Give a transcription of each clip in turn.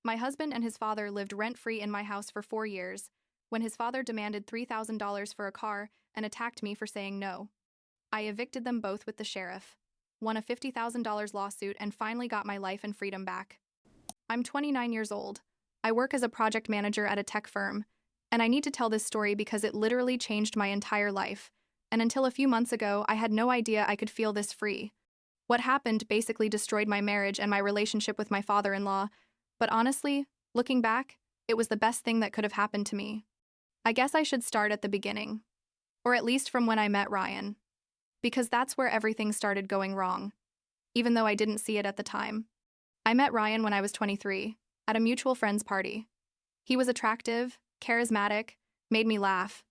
My husband and his father lived rent-free in my house for 4 years, when his father demanded $3,000 for a car and attacked me for saying no. I evicted them both with the sheriff, won a $50,000 lawsuit, and finally got my life and freedom back. I'm 29 years old. I work as a project manager at a tech firm, and I need to tell this story because it literally changed my entire life, and until a few months ago, I had no idea I could feel this free. What happened basically destroyed my marriage and my relationship with my father-in-law, but honestly, looking back, it was the best thing that could have happened to me. I guess I should start at the beginning, or at least from when I met Ryan, because that's where everything started going wrong, even though I didn't see it at the time. I met Ryan when I was 23, at a mutual friend's party. He was attractive, charismatic, made me laugh,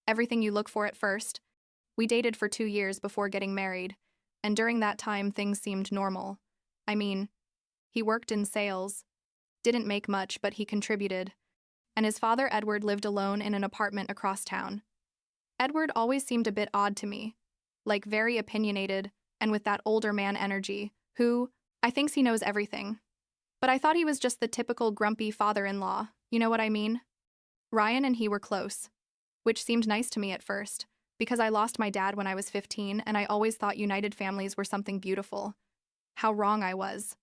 everything you look for at first. We dated for 2 years before getting married, and during that time things seemed normal. I mean, he worked in sales, didn't make much, but he contributed, and his father Edward lived alone in an apartment across town. Edward always seemed a bit odd to me, like very opinionated and with that older man energy, who I thinks he knows everything. But I thought he was just the typical grumpy father-in-law, you know what I mean? Ryan and he were close, which seemed nice to me at first, because I lost my dad when I was 15 and I always thought united families were something beautiful. How wrong I was.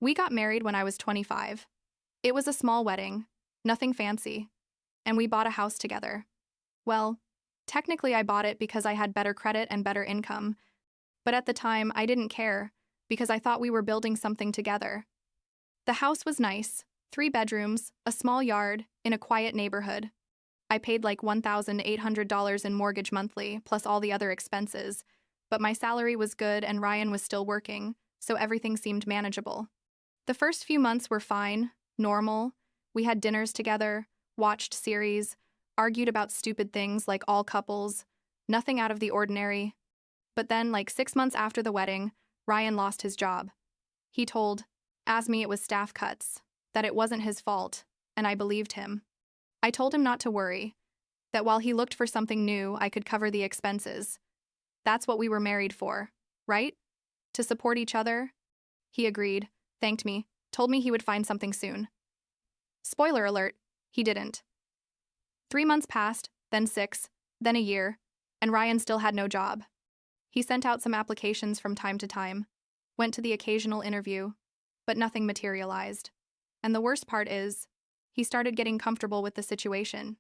We got married when I was 25. It was a small wedding, nothing fancy, and we bought a house together. Well, technically I bought it because I had better credit and better income, but at the time I didn't care because I thought we were building something together. The house was nice, 3 bedrooms, a small yard, in a quiet neighborhood. I paid like $1,800 in mortgage monthly, plus all the other expenses, but my salary was good and Ryan was still working, so everything seemed manageable. The first few months were fine, normal. We had dinners together, watched series, argued about stupid things like all couples, nothing out of the ordinary. But then, like 6 months after the wedding, Ryan lost his job. He told me it was staff cuts, that it wasn't his fault, and I believed him. I told him not to worry, that while he looked for something new, I could cover the expenses. That's what we were married for, right? To support each other? He agreed, thanked me, told me he would find something soon. Spoiler alert, he didn't. 3 months passed, then 6, then a year, and Ryan still had no job. He sent out some applications from time to time, went to the occasional interview, but nothing materialized. And the worst part is, he started getting comfortable with the situation.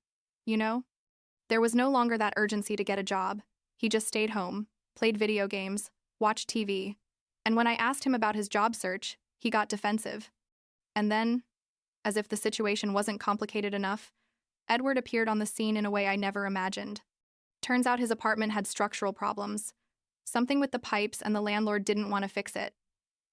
There was no longer that urgency to get a job. He just stayed home, played video games, watched TV, and when I asked him about his job search, he got defensive. And then, as if the situation wasn't complicated enough, Edward appeared on the scene in a way I never imagined. Turns out his apartment had structural problems, something with the pipes, and the landlord didn't want to fix it.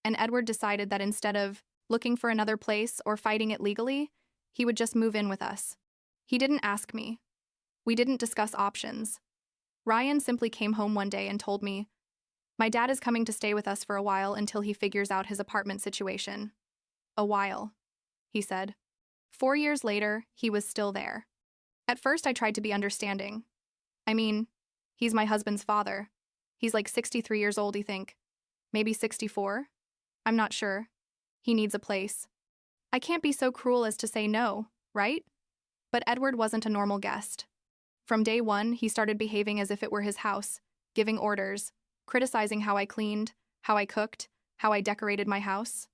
And Edward decided that instead of looking for another place or fighting it legally, he would just move in with us. He didn't ask me. We didn't discuss options. Ryan simply came home one day and told me, "My dad is coming to stay with us for a while until he figures out his apartment situation." A while, he said. 4 years later, he was still there. At first, I tried to be understanding. I mean, he's my husband's father. He's like 63 years old, I think. Maybe 64? I'm not sure. He needs a place. I can't be so cruel as to say no, right? But Edward wasn't a normal guest. From day one, he started behaving as if it were his house, giving orders, criticizing how I cleaned, how I cooked, how I decorated my house.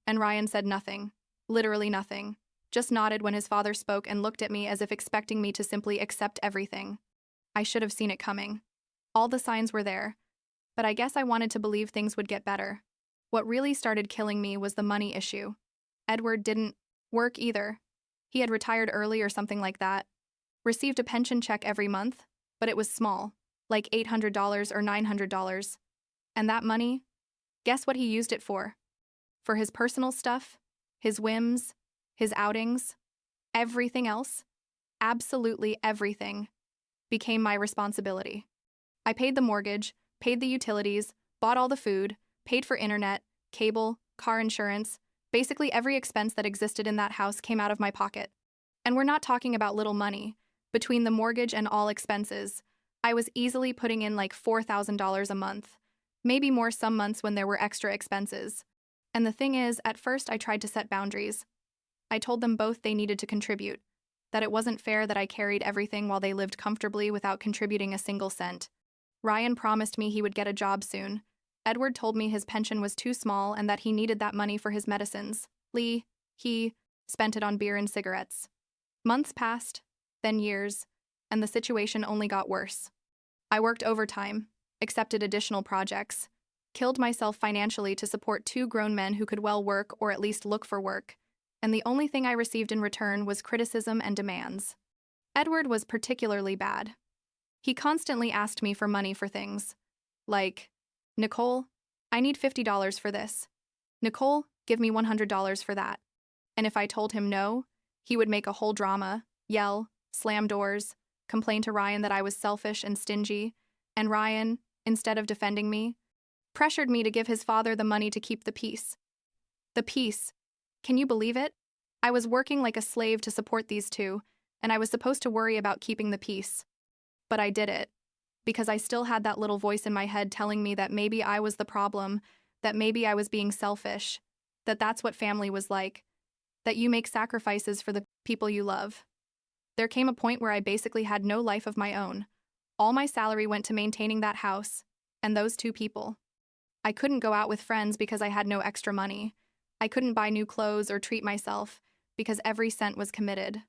And Ryan said nothing, literally nothing, just nodded when his father spoke and looked at me as if expecting me to simply accept everything. I should have seen it coming. All the signs were there, but I guess I wanted to believe things would get better. What really started killing me was the money issue. Edward didn't work either. He had retired early or something like that. Received a pension check every month, but it was small, like $800 or $900. And that money, guess what he used it for? For his personal stuff, his whims, his outings, everything else, absolutely everything, became my responsibility. I paid the mortgage, paid the utilities, bought all the food, paid for internet, cable, car insurance. Basically every expense that existed in that house came out of my pocket. And we're not talking about little money. Between the mortgage and all expenses, I was easily putting in like $4,000 a month, maybe more some months when there were extra expenses. And the thing is, at first I tried to set boundaries. I told them both they needed to contribute, that it wasn't fair that I carried everything while they lived comfortably without contributing a single cent. Ryan promised me he would get a job soon. Edward told me his pension was too small and that he needed that money for his medicines. He spent it on beer and cigarettes. Months passed, then years, and the situation only got worse. I worked overtime, accepted additional projects, killed myself financially to support two grown men who could well work or at least look for work, and the only thing I received in return was criticism and demands. Edward was particularly bad. He constantly asked me for money for things, like, "Nicole, I need $50 for this. Nicole, give me $100 for that." And if I told him no, he would make a whole drama, yell, slam doors, complain to Ryan that I was selfish and stingy, and Ryan, instead of defending me, pressured me to give his father the money to keep the peace. The peace. Can you believe it? I was working like a slave to support these two, and I was supposed to worry about keeping the peace. But I did it, because I still had that little voice in my head telling me that maybe I was the problem, that maybe I was being selfish, that that's what family was like, that you make sacrifices for the people you love. There came a point where I basically had no life of my own. All my salary went to maintaining that house, and those two people. I couldn't go out with friends because I had no extra money. I couldn't buy new clothes or treat myself because every cent was committed.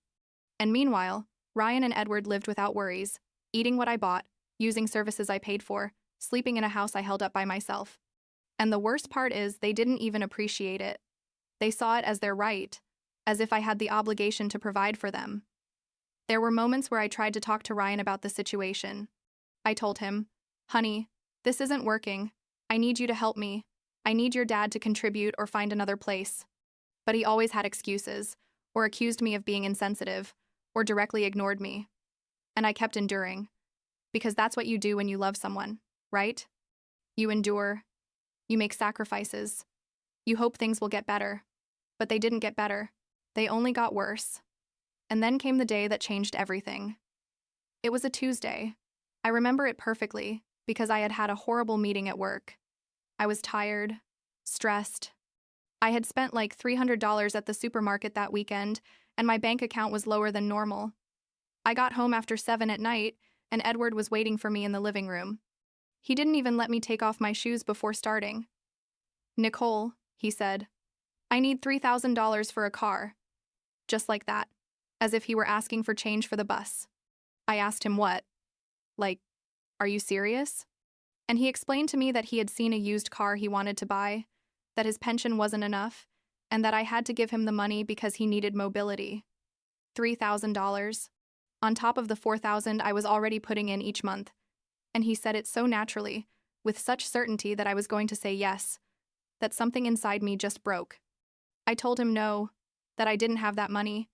And meanwhile, Ryan and Edward lived without worries, eating what I bought, using services I paid for, sleeping in a house I held up by myself. And the worst part is they didn't even appreciate it. They saw it as their right, as if I had the obligation to provide for them. There were moments where I tried to talk to Ryan about the situation. I told him, "Honey, this isn't working. I need you to help me. I need your dad to contribute or find another place." But he always had excuses, or accused me of being insensitive, or directly ignored me. And I kept enduring. Because that's what you do when you love someone, right? You endure. You make sacrifices. You hope things will get better. But they didn't get better. They only got worse. And then came the day that changed everything. It was a Tuesday. I remember it perfectly, because I had had a horrible meeting at work. I was tired, stressed. I had spent like $300 at the supermarket that weekend, and my bank account was lower than normal. I got home after 7 at night, and Edward was waiting for me in the living room. He didn't even let me take off my shoes before starting. "Nicole," he said, "I need $3,000 for a car." Just like that, as if he were asking for change for the bus. I asked him what? Like, "Are you serious?" And he explained to me that he had seen a used car he wanted to buy, that his pension wasn't enough, and that I had to give him the money because he needed mobility. $3,000. On top of the $4,000 I was already putting in each month. And he said it so naturally, with such certainty that I was going to say yes, that something inside me just broke. I told him no, that I didn't have that money,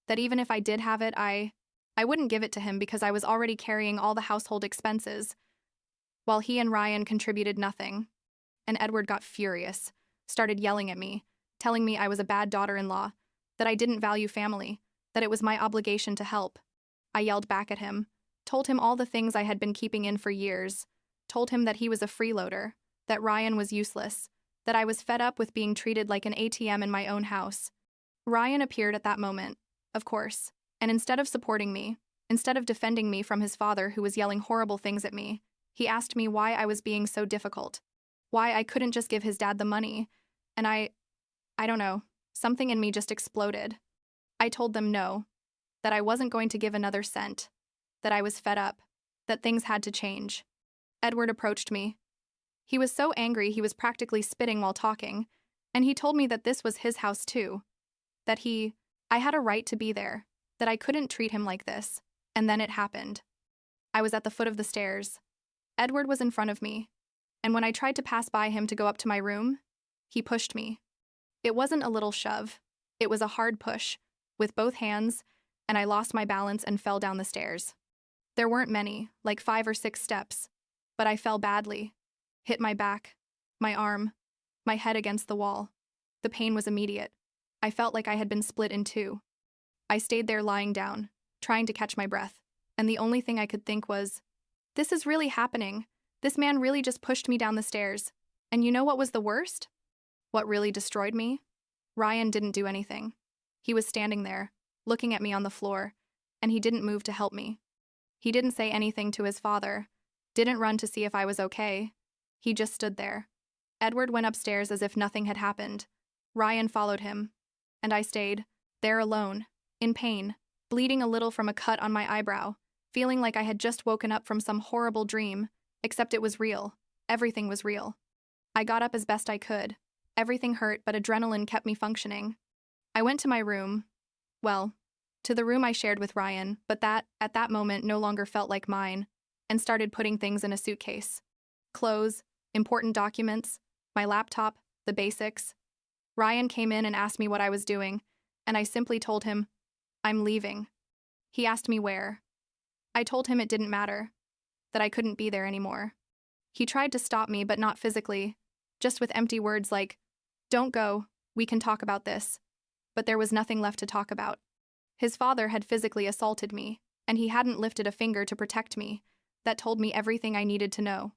that even if I did have it, I wouldn't give it to him because I was already carrying all the household expenses, while he and Ryan contributed nothing. And Edward got furious, started yelling at me, telling me I was a bad daughter-in-law, that I didn't value family, that it was my obligation to help. I yelled back at him, told him all the things I had been keeping in for years, told him that he was a freeloader, that Ryan was useless, that I was fed up with being treated like an ATM in my own house. Ryan appeared at that moment, of course, and instead of supporting me, instead of defending me from his father who was yelling horrible things at me, he asked me why I was being so difficult, why I couldn't just give his dad the money, and I don't know, something in me just exploded. I told them no, that I wasn't going to give another cent, that I was fed up, that things had to change. Edward approached me. He was so angry he was practically spitting while talking, and he told me that this was his house too, that I had a right to be there, that I couldn't treat him like this, and then it happened. I was at the foot of the stairs. Edward was in front of me, and when I tried to pass by him to go up to my room, he pushed me. It wasn't a little shove, it was a hard push, with both hands, and I lost my balance and fell down the stairs. There weren't many, like 5 or 6 steps, but I fell badly, hit my back, my arm, my head against the wall. The pain was immediate. I felt like I had been split in two. I stayed there lying down, trying to catch my breath, and the only thing I could think was, this is really happening. This man really just pushed me down the stairs. And you know what was the worst? What really destroyed me? Ryan didn't do anything. He was standing there, looking at me on the floor, and he didn't move to help me. He didn't say anything to his father, didn't run to see if I was okay. He just stood there. Edward went upstairs as if nothing had happened. Ryan followed him, and I stayed, there alone, in pain, bleeding a little from a cut on my eyebrow, feeling like I had just woken up from some horrible dream, except it was real. Everything was real. I got up as best I could. Everything hurt, but adrenaline kept me functioning. I went to my room. Well, to the room I shared with Ryan, but that, at that moment, no longer felt like mine, and started putting things in a suitcase. Clothes, important documents, my laptop, the basics. Ryan came in and asked me what I was doing, and I simply told him, I'm leaving. He asked me where. I told him it didn't matter, that I couldn't be there anymore. He tried to stop me, but not physically, just with empty words like, don't go, we can talk about this. But there was nothing left to talk about. His father had physically assaulted me, and he hadn't lifted a finger to protect me. That told me everything I needed to know.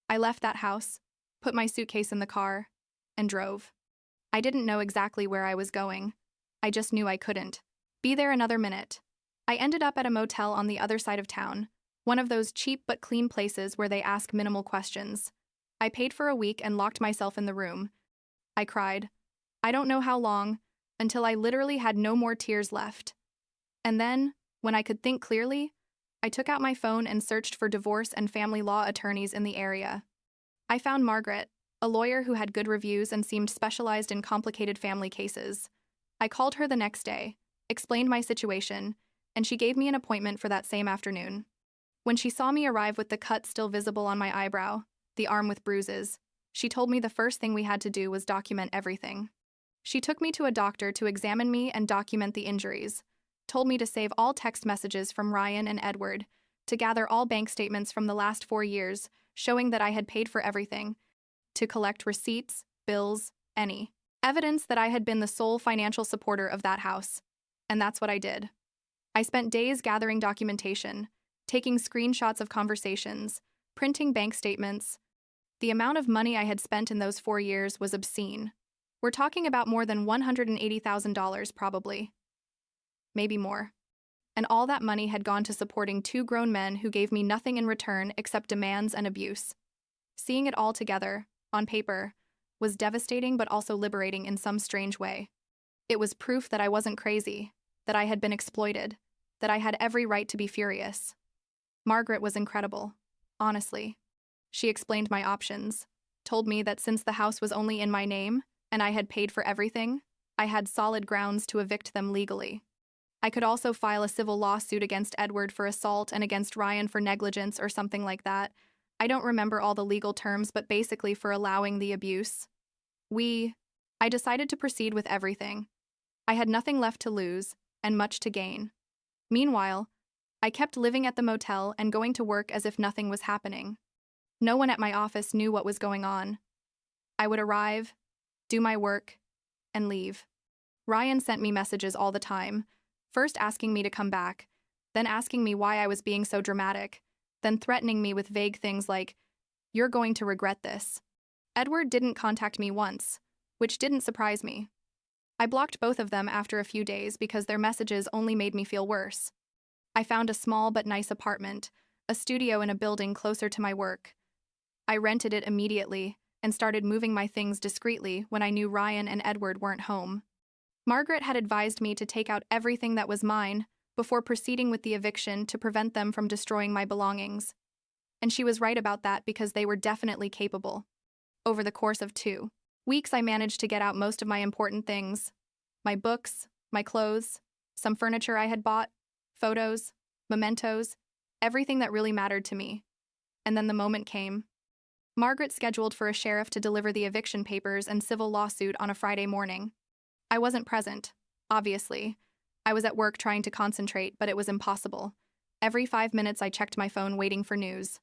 I left that house, put my suitcase in the car, and drove. I didn't know exactly where I was going. I just knew I couldn't be there another minute. I ended up at a motel on the other side of town, one of those cheap but clean places where they ask minimal questions. I paid for a week and locked myself in the room. I cried. I don't know how long, until I literally had no more tears left. And then, when I could think clearly, I took out my phone and searched for divorce and family law attorneys in the area. I found Margaret, a lawyer who had good reviews and seemed specialized in complicated family cases. I called her the next day, explained my situation, and she gave me an appointment for that same afternoon. When she saw me arrive with the cut still visible on my eyebrow, the arm with bruises, she told me the first thing we had to do was document everything. She took me to a doctor to examine me and document the injuries, told me to save all text messages from Ryan and Edward, to gather all bank statements from the last 4 years, showing that I had paid for everything, to collect receipts, bills, any evidence that I had been the sole financial supporter of that house. And that's what I did. I spent days gathering documentation, taking screenshots of conversations, printing bank statements. The amount of money I had spent in those 4 years was obscene. We're talking about more than $180,000 probably. Maybe more. And all that money had gone to supporting 2 grown men who gave me nothing in return except demands and abuse. Seeing it all together, on paper, was devastating but also liberating in some strange way. It was proof that I wasn't crazy, that I had been exploited, that I had every right to be furious. Margaret was incredible, honestly. She explained my options, told me that since the house was only in my name, and I had paid for everything, I had solid grounds to evict them legally. I could also file a civil lawsuit against Edward for assault and against Ryan for negligence or something like that. I don't remember all the legal terms, but basically for allowing the abuse. I decided to proceed with everything. I had nothing left to lose, and much to gain. Meanwhile, I kept living at the motel and going to work as if nothing was happening. No one at my office knew what was going on. I would arrive, do my work, and leave. Ryan sent me messages all the time, first asking me to come back, then asking me why I was being so dramatic, then threatening me with vague things like, "You're going to regret this." Edward didn't contact me once, which didn't surprise me. I blocked both of them after a few days because their messages only made me feel worse. I found a small but nice apartment, a studio in a building closer to my work. I rented it immediately and started moving my things discreetly when I knew Ryan and Edward weren't home. Margaret had advised me to take out everything that was mine before proceeding with the eviction to prevent them from destroying my belongings. And she was right about that because they were definitely capable. Over the course of 2 weeks, I managed to get out most of my important things. My books, my clothes, some furniture I had bought, photos, mementos, everything that really mattered to me. And then the moment came. Margaret scheduled for a sheriff to deliver the eviction papers and civil lawsuit on a Friday morning. I wasn't present, obviously. I was at work trying to concentrate, but it was impossible. Every 5 minutes I checked my phone waiting for news.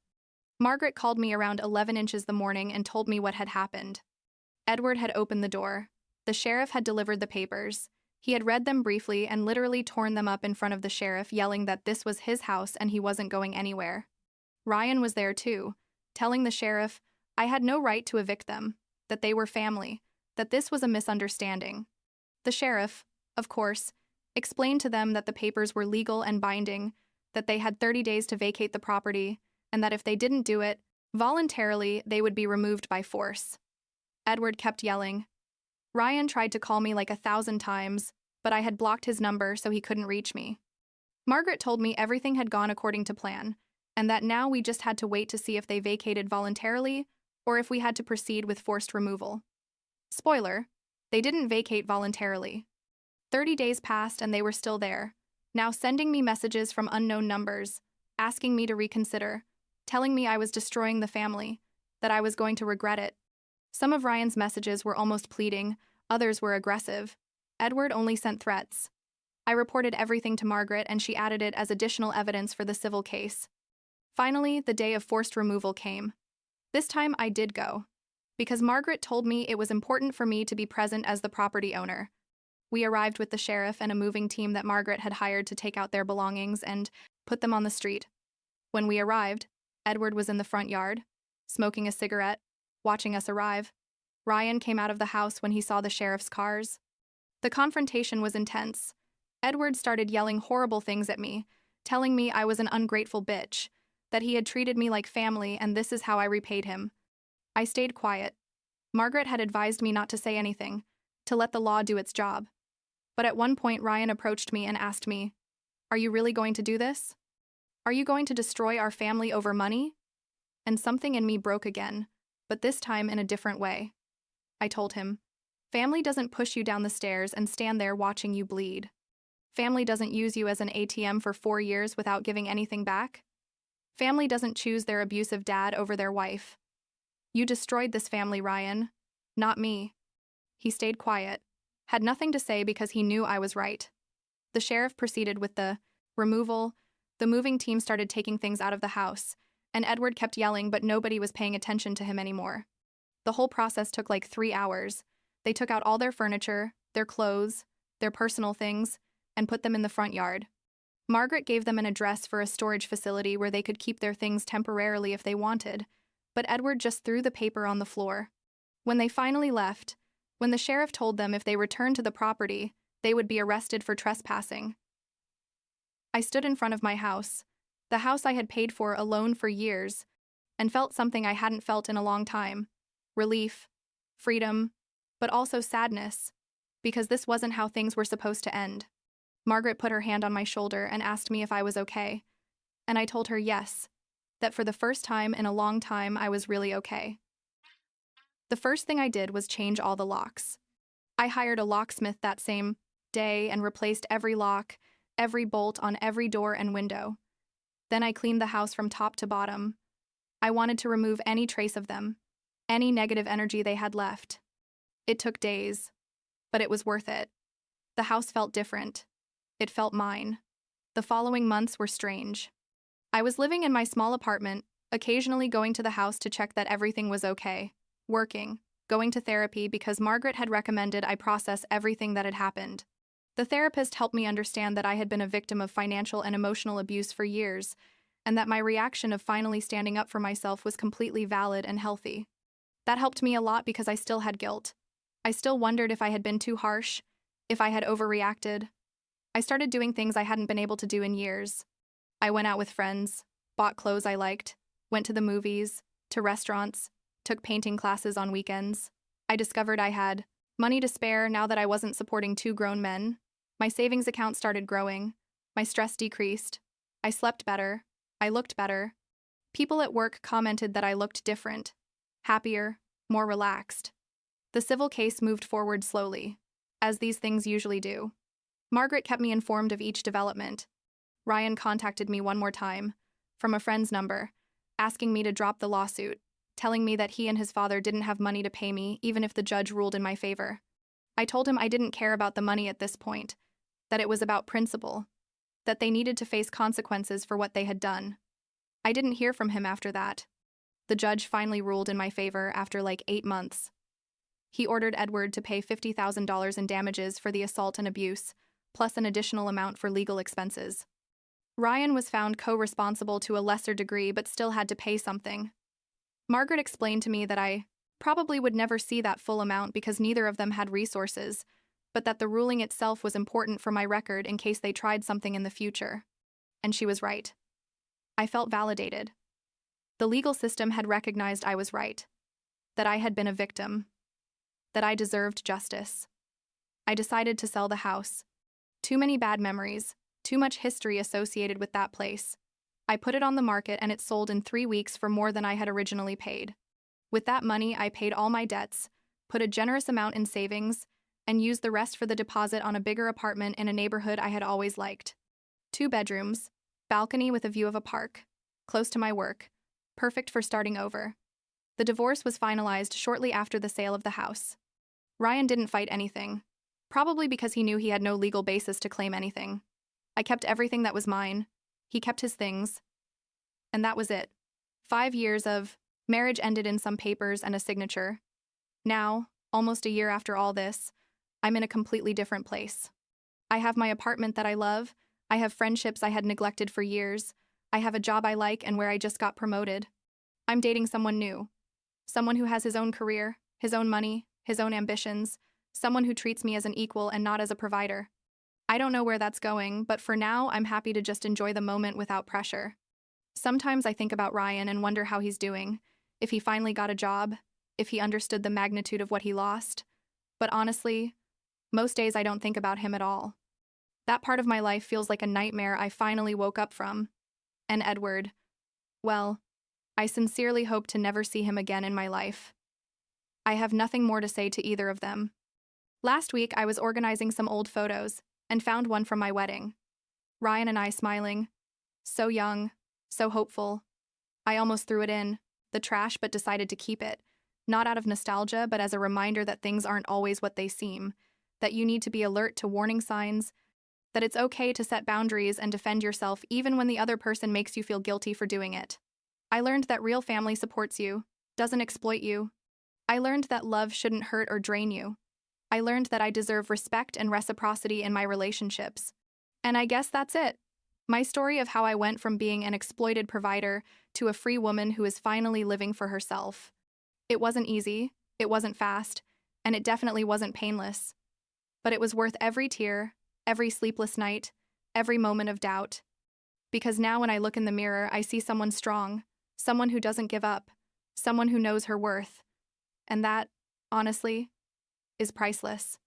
Margaret called me around 11 inches the morning and told me what had happened. Edward had opened the door. The sheriff had delivered the papers. He had read them briefly and literally torn them up in front of the sheriff, yelling that this was his house and he wasn't going anywhere. Ryan was there too, telling the sheriff I had no right to evict them, that they were family, that this was a misunderstanding. The sheriff, of course, explained to them that the papers were legal and binding, that they had 30 days to vacate the property, and that if they didn't do it, voluntarily, they would be removed by force. Edward kept yelling. Ryan tried to call me like 1,000 times, but I had blocked his number so he couldn't reach me. Margaret told me everything had gone according to plan, and that now we just had to wait to see if they vacated voluntarily or if we had to proceed with forced removal. Spoiler, they didn't vacate voluntarily. 30 days passed and they were still there, now sending me messages from unknown numbers, asking me to reconsider, telling me I was destroying the family, that I was going to regret it. Some of Ryan's messages were almost pleading, others were aggressive. Edward only sent threats. I reported everything to Margaret and she added it as additional evidence for the civil case. Finally, the day of forced removal came. This time I did go, because Margaret told me it was important for me to be present as the property owner. We arrived with the sheriff and a moving team that Margaret had hired to take out their belongings and put them on the street. When we arrived, Edward was in the front yard, smoking a cigarette, watching us arrive. Ryan came out of the house when he saw the sheriff's cars. The confrontation was intense. Edward started yelling horrible things at me, telling me I was an ungrateful bitch, that he had treated me like family and this is how I repaid him. I stayed quiet. Margaret had advised me not to say anything, to let the law do its job. But at one point Ryan approached me and asked me, "Are you really going to do this? Are you going to destroy our family over money?" And something in me broke again, but this time in a different way. I told him, "Family doesn't push you down the stairs and stand there watching you bleed. Family doesn't use you as an ATM for 4 years without giving anything back. Family doesn't choose their abusive dad over their wife. You destroyed this family, Ryan, not me." He stayed quiet, had nothing to say because he knew I was right. The sheriff proceeded with the removal. The moving team started taking things out of the house, and Edward kept yelling, but nobody was paying attention to him anymore. The whole process took like 3 hours. They took out all their furniture, their clothes, their personal things, and put them in the front yard. Margaret gave them an address for a storage facility where they could keep their things temporarily if they wanted, but Edward just threw the paper on the floor. When they finally left, when the sheriff told them if they returned to the property, they would be arrested for trespassing. I stood in front of my house, the house I had paid for alone for years, and felt something I hadn't felt in a long time. Relief, freedom, but also sadness, because this wasn't how things were supposed to end. Margaret put her hand on my shoulder and asked me if I was okay, and I told her yes, that for the first time in a long time I was really okay. The first thing I did was change all the locks. I hired a locksmith that same day and replaced every lock, every bolt on every door and window. Then I cleaned the house from top to bottom. I wanted to remove any trace of them, any negative energy they had left. It took days, but it was worth it. The house felt different. It felt mine. The following months were strange. I was living in my small apartment, occasionally going to the house to check that everything was okay, working, going to therapy because Margaret had recommended I process everything that had happened. The therapist helped me understand that I had been a victim of financial and emotional abuse for years, and that my reaction of finally standing up for myself was completely valid and healthy. That helped me a lot because I still had guilt. I still wondered if I had been too harsh, if I had overreacted. I started doing things I hadn't been able to do in years. I went out with friends, bought clothes I liked, went to the movies, to restaurants, took painting classes on weekends. I discovered I had money to spare now that I wasn't supporting 2 grown men. My savings account started growing. My stress decreased. I slept better. I looked better. People at work commented that I looked different, happier, more relaxed. The civil case moved forward slowly, as these things usually do. Margaret kept me informed of each development. Ryan contacted me one more time, from a friend's number, asking me to drop the lawsuit, telling me that he and his father didn't have money to pay me even if the judge ruled in my favor. I told him I didn't care about the money at this point, that it was about principle, that they needed to face consequences for what they had done. I didn't hear from him after that. The judge finally ruled in my favor after like 8 months. He ordered Edward to pay $50,000 in damages for the assault and abuse, plus an additional amount for legal expenses. Ryan was found co-responsible to a lesser degree but still had to pay something. Margaret explained to me that I probably would never see that full amount because neither of them had resources, but that the ruling itself was important for my record in case they tried something in the future. And she was right. I felt validated. The legal system had recognized I was right, that I had been a victim, that I deserved justice. I decided to sell the house. Too many bad memories, too much history associated with that place. I put it on the market and it sold in 3 weeks for more than I had originally paid. With that money, I paid all my debts, put a generous amount in savings, and used the rest for the deposit on a bigger apartment in a neighborhood I had always liked. 2 bedrooms, balcony with a view of a park, close to my work, perfect for starting over. The divorce was finalized shortly after the sale of the house. Ryan didn't fight anything, probably because he knew he had no legal basis to claim anything. I kept everything that was mine. He kept his things. And that was it. 5 years of marriage ended in some papers and a signature. Now, almost a year after all this, I'm in a completely different place. I have my apartment that I love. I have friendships I had neglected for years. I have a job I like and where I just got promoted. I'm dating someone new. Someone who has his own career, his own money, his own ambitions. Someone who treats me as an equal and not as a provider. I don't know where that's going, but for now, I'm happy to just enjoy the moment without pressure. Sometimes I think about Ryan and wonder how he's doing, if he finally got a job, if he understood the magnitude of what he lost. But honestly, most days I don't think about him at all. That part of my life feels like a nightmare I finally woke up from. And Edward, well, I sincerely hope to never see him again in my life. I have nothing more to say to either of them. Last week, I was organizing some old photos and found one from my wedding. Ryan and I smiling. So young, so hopeful. I almost threw it in the trash but decided to keep it, not out of nostalgia but as a reminder that things aren't always what they seem, that you need to be alert to warning signs, that it's okay to set boundaries and defend yourself even when the other person makes you feel guilty for doing it. I learned that real family supports you, doesn't exploit you. I learned that love shouldn't hurt or drain you. I learned that I deserve respect and reciprocity in my relationships. And I guess that's it. My story of how I went from being an exploited provider to a free woman who is finally living for herself. It wasn't easy, it wasn't fast, and it definitely wasn't painless. But it was worth every tear, every sleepless night, every moment of doubt. Because now when I look in the mirror, I see someone strong, someone who doesn't give up, someone who knows her worth. And that, honestly, is priceless.